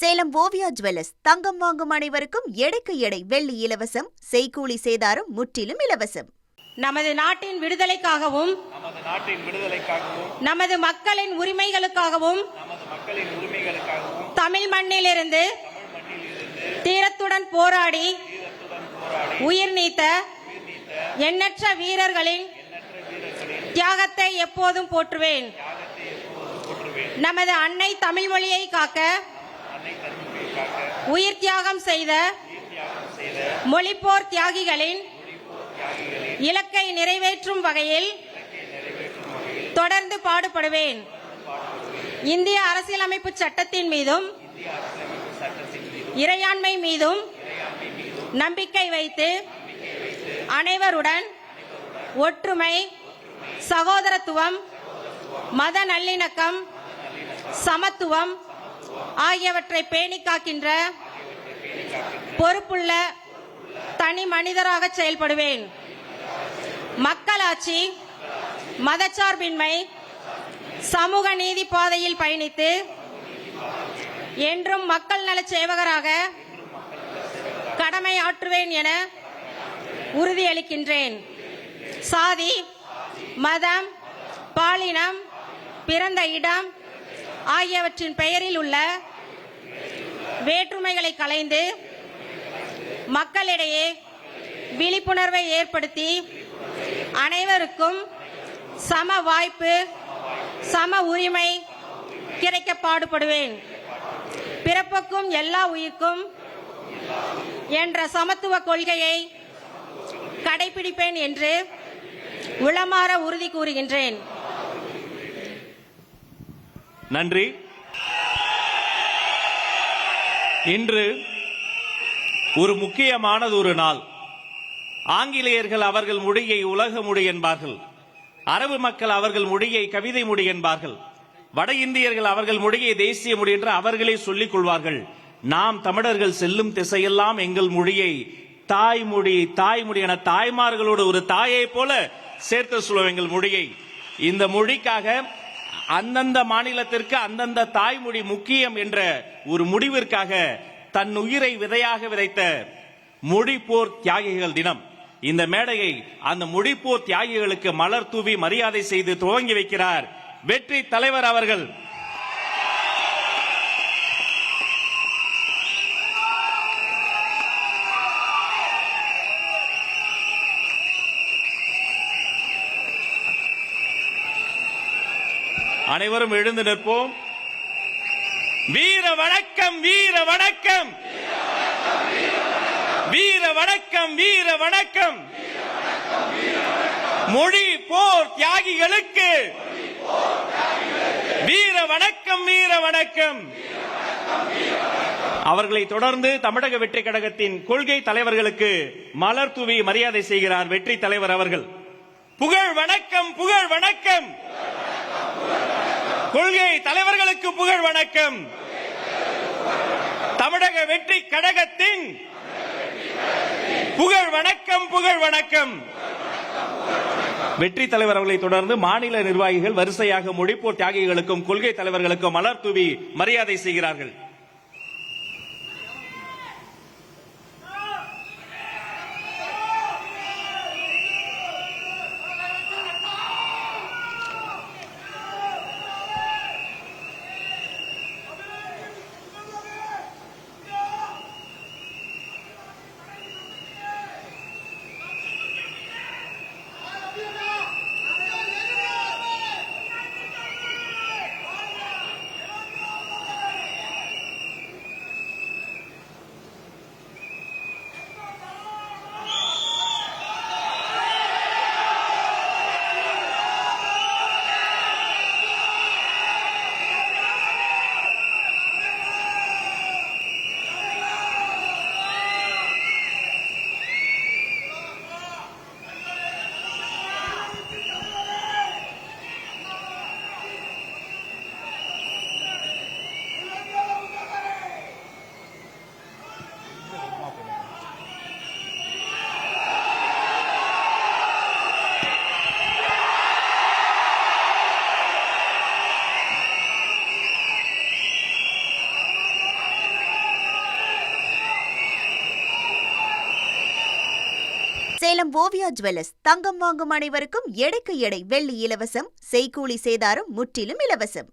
Salem Oviya jewellers தங்கம் வாங்கும் அனைவருக்கும் எடைக்கு எடை வெள்ளி இலவசம், செய்கூலி சேதாரம் முற்றிலும் இலவசம். நமது நாட்டின் விடுதலைக்காகவும் நமது மக்களின் உரிமைகளுக்காகவும் தமிழ் மண்ணிலிருந்து தீரத்துடன் போராடி உயிர் நீத்த எண்ணற்ற வீரர்களின் தியாகத்தை எப்போதும் போற்றுவேன். நமது அன்னை தமிழ் மொழியை காக்க உயிர் தியாகம் செய்த மொழிப்போர் தியாகிகளின் இலக்கை நிறைவேற்றும் வகையில் தொடர்ந்து பாடுபடுவேன். இந்திய அரசியலமைப்பு சட்டத்தின் மீதும் இறையாண்மை மீதும் நம்பிக்கை வைத்து அனைவருடன் ஒற்றுமை, சகோதரத்துவம், மத நல்லிணக்கம், சமத்துவம் ஆகியவற்றை பேணி காக்கின்ற பொறுப்புள்ள தனி மனிதராக செயல்படுவேன். மக்களாட்சி, மதச்சார்பின்மை, சமூக நீதி பாதையில் பயணித்து என்றும் மக்கள் நலச் சேவகராக கடமையாற்றுவேன் என உறுதியளிக்கின்றேன். சாதி, மதம், பாலினம், பிறந்த இடம் ஆகியவற்றின் பெயரில் உள்ள வேற்றுமைகளை களைந்து மக்களிடையே விழிப்புணர்வை ஏற்படுத்தி அனைவருக்கும் சம வாய்ப்பு, சம உரிமை கிடைக்க பாடுபடுவேன். பிறப்புக்கும் எல்லா உயிர்க்கும் என்ற சமத்துவ கொள்கையை கடைபிடிப்பேன் என்று உளமாற உறுதி கூறுகின்றேன். நன்றி. இன்று ஒரு முக்கியமானது ஒரு நாள். ஆங்கிலேயர்கள் அவர்கள் மொழியை உலக மொழி என்பார்கள். அரபு மக்கள் அவர்கள் மொழியை கவிதை மொழி என்பார்கள். வட இந்தியர்கள் அவர்கள் மொழியை தேசிய மொழி என்று அவர்களே சொல்லிக் கொள்வார்கள். நாம் தமிழர்கள் செல்லும் திசையெல்லாம் எங்கள் மொழியை தாய்மொழி தாய்மொழி என தாய்மார்களோடு ஒரு தாயை போல சேர்த்து சொல்லுவோம் எங்கள் மொழியை. இந்த மொழிக்காக அந்தந்த மாநிலத்திற்கு அந்தந்த தாய்மொழி முக்கியம் என்ற ஒரு முடிவிற்காக தன் உயிரை விதையாக விதைத்த மொழிப்போர் தியாகிகள் தினம். இந்த மேடையை அந்த மொழிப்போர் தியாகிகளுக்கு மலர் தூவி மரியாதை செய்து துவங்கி வைக்கிறார் வெற்றி தலைவர் அவர்கள். அனைவரும் எழுந்து நிற்போம். வீர வணக்கம், வீர வணக்கம், வீர வணக்கம், வீர வணக்கம். மொழி போர் தியாகிகளுக்கு வீர வணக்கம், வீர வணக்கம். அவர்களை தொடர்ந்து தமிழக வெற்றி கழகத்தின் கொள்கை தலைவர்களுக்கு மலர் தூவி மரியாதை செய்கிறார் வெற்றி தலைவர் அவர்கள். புகழ் வணக்கம், புகழ் வணக்கம். கொள்கை தலைவர்களுக்கு புகழ் வணக்கம். தமிழக வெற்றி கழகத்தின் புகழ் வணக்கம், புகழ் வணக்கம். வெற்றி தலைவர் அவர்களை தொடர்ந்து மாநில நிர்வாகிகள் வரிசையாக மொழிப்போர் தியாகிகளுக்கும் கொள்கை தலைவர்களுக்கும் மலர் தூவி மரியாதை செய்கிறார்கள். சேலம் ஓவியா ஜுவல்லர்ஸ் தங்கம் வாங்கும் அனைவருக்கும் எடைக்கு எடை வெள்ளி இலவசம், செய்கூலி சேதாரம் முற்றிலும் இலவசம்.